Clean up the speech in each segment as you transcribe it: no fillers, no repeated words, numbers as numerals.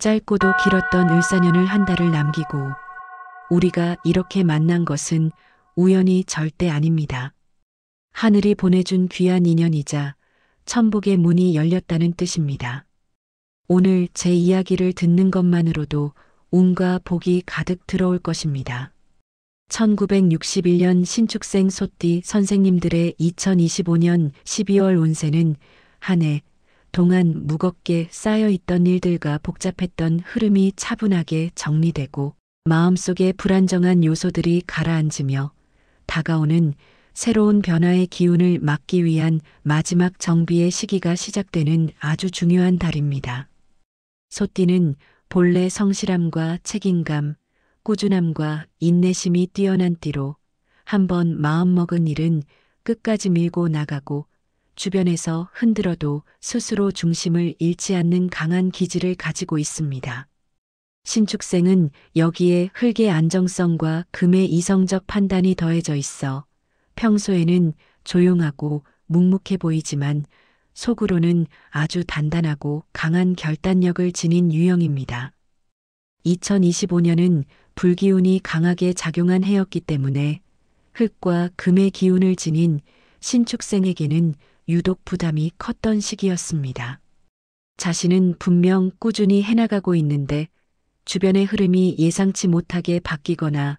짧고도 길었던 을사년을 한 달을 남기고 우리가 이렇게 만난 것은 우연이 절대 아닙니다. 하늘이 보내준 귀한 인연이자 천복의 문이 열렸다는 뜻입니다. 오늘 제 이야기를 듣는 것만으로도 운과 복이 가득 들어올 것입니다. 1961년 신축생 소띠 선생님들의 2025년 12월 운세는 한 해 동안 무겁게 쌓여있던 일들과 복잡했던 흐름이 차분하게 정리되고 마음속에 불안정한 요소들이 가라앉으며 다가오는 새로운 변화의 기운을 막기 위한 마지막 정비의 시기가 시작되는 아주 중요한 달입니다. 소띠는 본래 성실함과 책임감, 꾸준함과 인내심이 뛰어난 띠로 한번 마음먹은 일은 끝까지 밀고 나가고 주변에서 흔들어도 스스로 중심을 잃지 않는 강한 기질을 가지고 있습니다. 신축생은 여기에 흙의 안정성과 금의 이성적 판단이 더해져 있어 평소에는 조용하고 묵묵해 보이지만 속으로는 아주 단단하고 강한 결단력을 지닌 유형입니다. 2025년은 불기운이 강하게 작용한 해였기 때문에 흙과 금의 기운을 지닌 신축생에게는 유독 부담이 컸던 시기였습니다. 자신은 분명 꾸준히 해나가고 있는데 주변의 흐름이 예상치 못하게 바뀌거나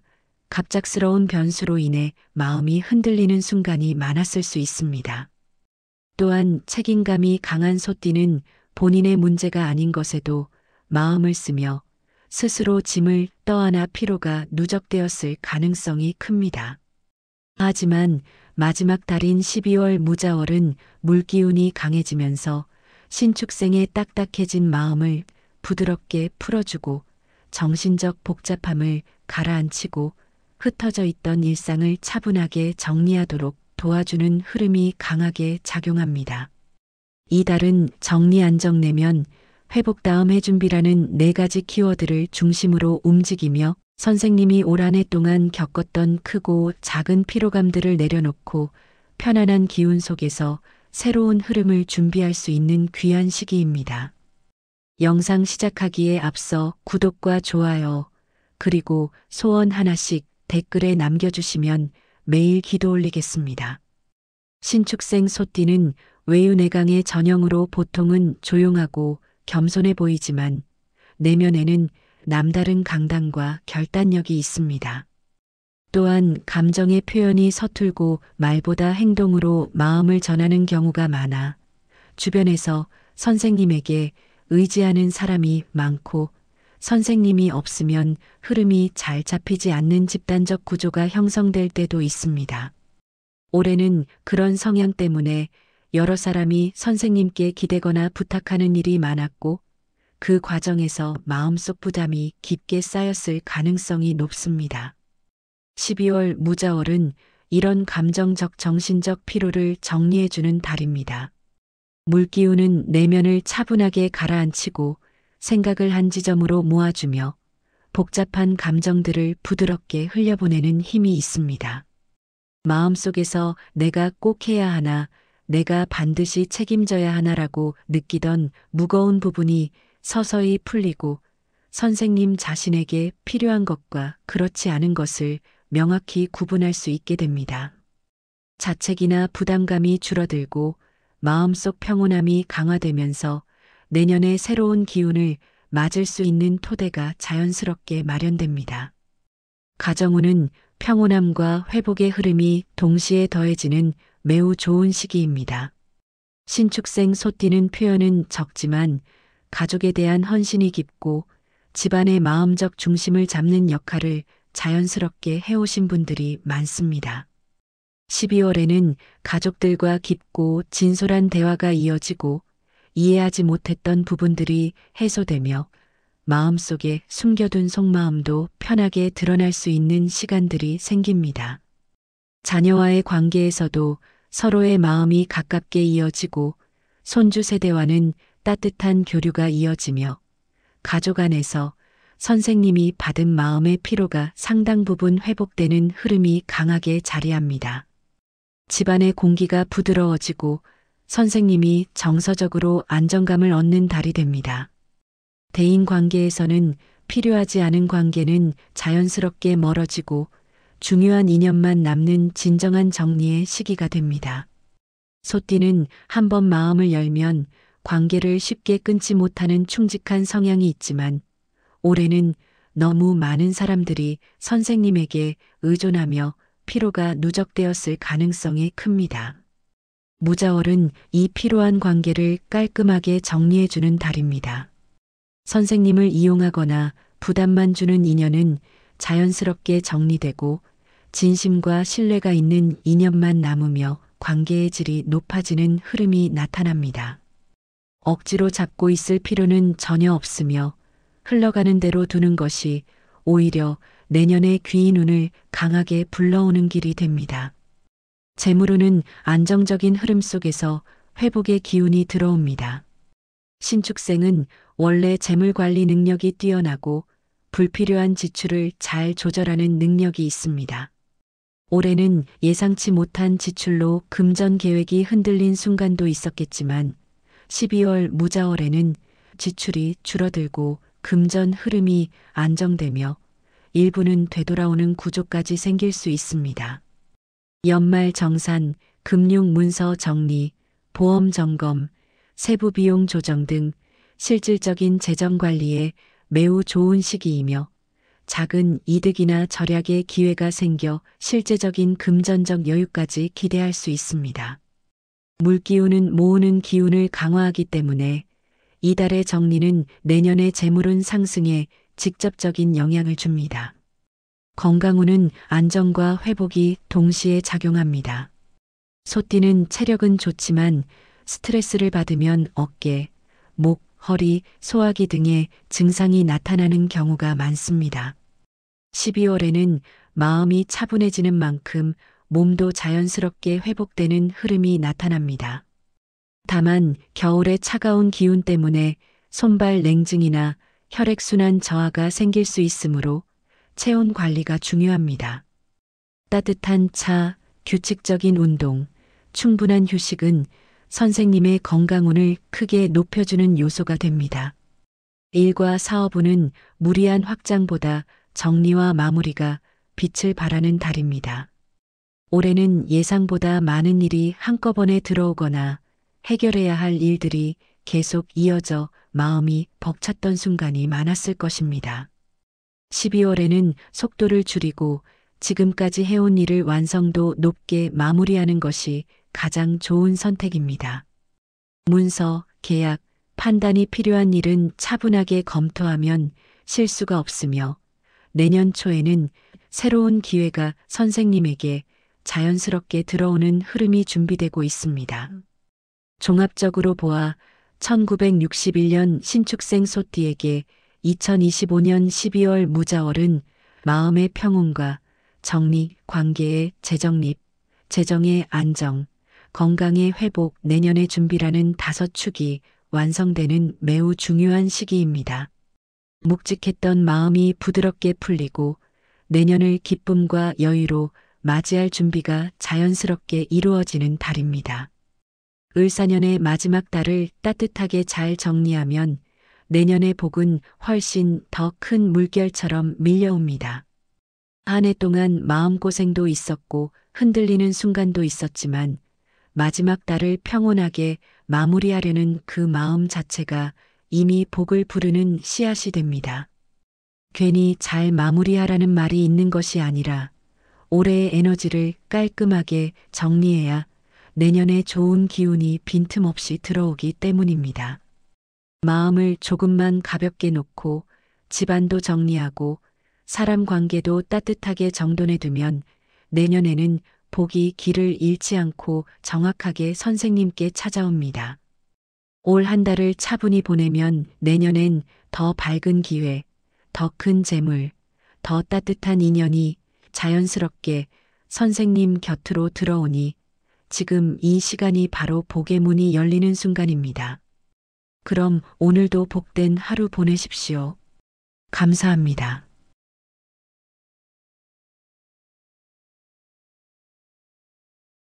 갑작스러운 변수로 인해 마음이 흔들리는 순간이 많았을 수 있습니다. 또한 책임감이 강한 소띠는 본인의 문제가 아닌 것에도 마음을 쓰며 스스로 짐을 떠안아 피로가 누적되었을 가능성이 큽니다. 하지만 마지막 달인 12월 무자월은 물기운이 강해지면서 신축생의 딱딱해진 마음을 부드럽게 풀어주고 정신적 복잡함을 가라앉히고 흩어져 있던 일상을 차분하게 정리하도록 도와주는 흐름이 강하게 작용합니다. 이 달은 정리 안정 내면 회복 다음 해준비라는 4가지 키워드를 중심으로 움직이며 선생님이 올 한 해 동안 겪었던 크고 작은 피로감들을 내려놓고 편안한 기운 속에서 새로운 흐름을 준비할 수 있는 귀한 시기입니다. 영상 시작하기에 앞서 구독과 좋아요, 그리고 소원 하나씩 댓글에 남겨주시면 매일 기도 올리겠습니다. 신축생 소띠는 외유내강의 전형으로 보통은 조용하고 겸손해 보이지만 내면에는 남다른 강단과 결단력이 있습니다. 또한 감정의 표현이 서툴고 말보다 행동으로 마음을 전하는 경우가 많아 주변에서 선생님에게 의지하는 사람이 많고 선생님이 없으면 흐름이 잘 잡히지 않는 집단적 구조가 형성될 때도 있습니다. 올해는 그런 성향 때문에 여러 사람이 선생님께 기대거나 부탁하는 일이 많았고 그 과정에서 마음속 부담이 깊게 쌓였을 가능성이 높습니다. 12월 무자월은 이런 감정적 정신적 피로를 정리해주는 달입니다. 물기운은 내면을 차분하게 가라앉히고 생각을 한 지점으로 모아주며 복잡한 감정들을 부드럽게 흘려보내는 힘이 있습니다. 마음속에서 내가 꼭 해야 하나, 내가 반드시 책임져야 하나라고 느끼던 무거운 부분이 서서히 풀리고 선생님 자신에게 필요한 것과 그렇지 않은 것을 명확히 구분할 수 있게 됩니다. 자책이나 부담감이 줄어들고 마음속 평온함이 강화되면서 내년의 새로운 기운을 맞을 수 있는 토대가 자연스럽게 마련됩니다. 가정운은 평온함과 회복의 흐름이 동시에 더해지는 매우 좋은 시기입니다. 신축생 소띠는 표현은 적지만 가족에 대한 헌신이 깊고 집안의 마음적 중심을 잡는 역할을 자연스럽게 해오신 분들이 많습니다. 12월에는 가족들과 깊고 진솔한 대화가 이어지고 이해하지 못했던 부분들이 해소되며 마음속에 숨겨둔 속마음도 편하게 드러날 수 있는 시간들이 생깁니다. 자녀와의 관계에서도 서로의 마음이 가깝게 이어지고 손주 세대와는 따뜻한 교류가 이어지며 가족 안에서 선생님이 받은 마음의 피로가 상당 부분 회복되는 흐름이 강하게 자리합니다. 집안의 공기가 부드러워지고 선생님이 정서적으로 안정감을 얻는 달이 됩니다. 대인 관계에서는 필요하지 않은 관계는 자연스럽게 멀어지고 중요한 인연만 남는 진정한 정리의 시기가 됩니다. 소띠는 한번 마음을 열면 관계를 쉽게 끊지 못하는 충직한 성향이 있지만 올해는 너무 많은 사람들이 선생님에게 의존하며 피로가 누적되었을 가능성이 큽니다. 무자월은 이 피로한 관계를 깔끔하게 정리해주는 달입니다. 선생님을 이용하거나 부담만 주는 인연은 자연스럽게 정리되고 진심과 신뢰가 있는 인연만 남으며 관계의 질이 높아지는 흐름이 나타납니다. 억지로 잡고 있을 필요는 전혀 없으며 흘러가는 대로 두는 것이 오히려 내년의 귀인 운을 강하게 불러오는 길이 됩니다. 재물운은 안정적인 흐름 속에서 회복의 기운이 들어옵니다. 신축생은 원래 재물 관리 능력이 뛰어나고 불필요한 지출을 잘 조절하는 능력이 있습니다. 올해는 예상치 못한 지출로 금전 계획이 흔들린 순간도 있었겠지만 12월 무자월에는 지출이 줄어들고 금전 흐름이 안정되며 일부는 되돌아오는 구조까지 생길 수 있습니다. 연말 정산, 금융 문서 정리, 보험 점검, 세부 비용 조정 등 실질적인 재정 관리에 매우 좋은 시기이며 작은 이득이나 절약의 기회가 생겨 실제적인 금전적 여유까지 기대할 수 있습니다. 물기운은 모으는 기운을 강화하기 때문에 이달의 정리는 내년의 재물운 상승에 직접적인 영향을 줍니다. 건강운은 안정과 회복이 동시에 작용합니다. 소띠는 체력은 좋지만 스트레스를 받으면 어깨, 목, 허리, 소화기 등의 증상이 나타나는 경우가 많습니다. 12월에는 마음이 차분해지는 만큼 몸도 자연스럽게 회복되는 흐름이 나타납니다. 다만 겨울의 차가운 기운 때문에 손발 냉증이나 혈액순환 저하가 생길 수 있으므로 체온 관리가 중요합니다. 따뜻한 차, 규칙적인 운동, 충분한 휴식은 선생님의 건강운을 크게 높여주는 요소가 됩니다. 일과 사업운은 무리한 확장보다 정리와 마무리가 빛을 발하는 달입니다. 올해는 예상보다 많은 일이 한꺼번에 들어오거나 해결해야 할 일들이 계속 이어져 마음이 벅찼던 순간이 많았을 것입니다. 12월에는 속도를 줄이고 지금까지 해온 일을 완성도 높게 마무리하는 것이 가장 좋은 선택입니다. 문서, 계약, 판단이 필요한 일은 차분하게 검토하면 실수가 없으며 내년 초에는 새로운 기회가 선생님에게 자연스럽게 들어오는 흐름이 준비되고 있습니다. 종합적으로 보아 1961년 신축생 소띠에게 2025년 12월 무자월은 마음의 평온과 정리, 관계의 재정립, 재정의 안정, 건강의 회복, 내년의 준비라는 5축이 완성되는 매우 중요한 시기입니다. 묵직했던 마음이 부드럽게 풀리고 내년을 기쁨과 여유로 맞이할 준비가 자연스럽게 이루어지는 달입니다. 을사년의 마지막 달을 따뜻하게 잘 정리하면 내년의 복은 훨씬 더 큰 물결처럼 밀려옵니다. 한 해 동안 마음고생도 있었고 흔들리는 순간도 있었지만 마지막 달을 평온하게 마무리하려는 그 마음 자체가 이미 복을 부르는 씨앗이 됩니다. 괜히 잘 마무리하라는 말이 있는 것이 아니라 올해의 에너지를 깔끔하게 정리해야 내년에 좋은 기운이 빈틈없이 들어오기 때문입니다. 마음을 조금만 가볍게 놓고 집안도 정리하고 사람 관계도 따뜻하게 정돈해두면 내년에는 복이 길을 잃지 않고 정확하게 선생님께 찾아옵니다. 올 한 달을 차분히 보내면 내년엔 더 밝은 기회, 더 큰 재물, 더 따뜻한 인연이 자연스럽게 선생님 곁으로 들어오니 지금 이 시간이 바로 복의 문이 열리는 순간입니다. 그럼 오늘도 복된 하루 보내십시오. 감사합니다.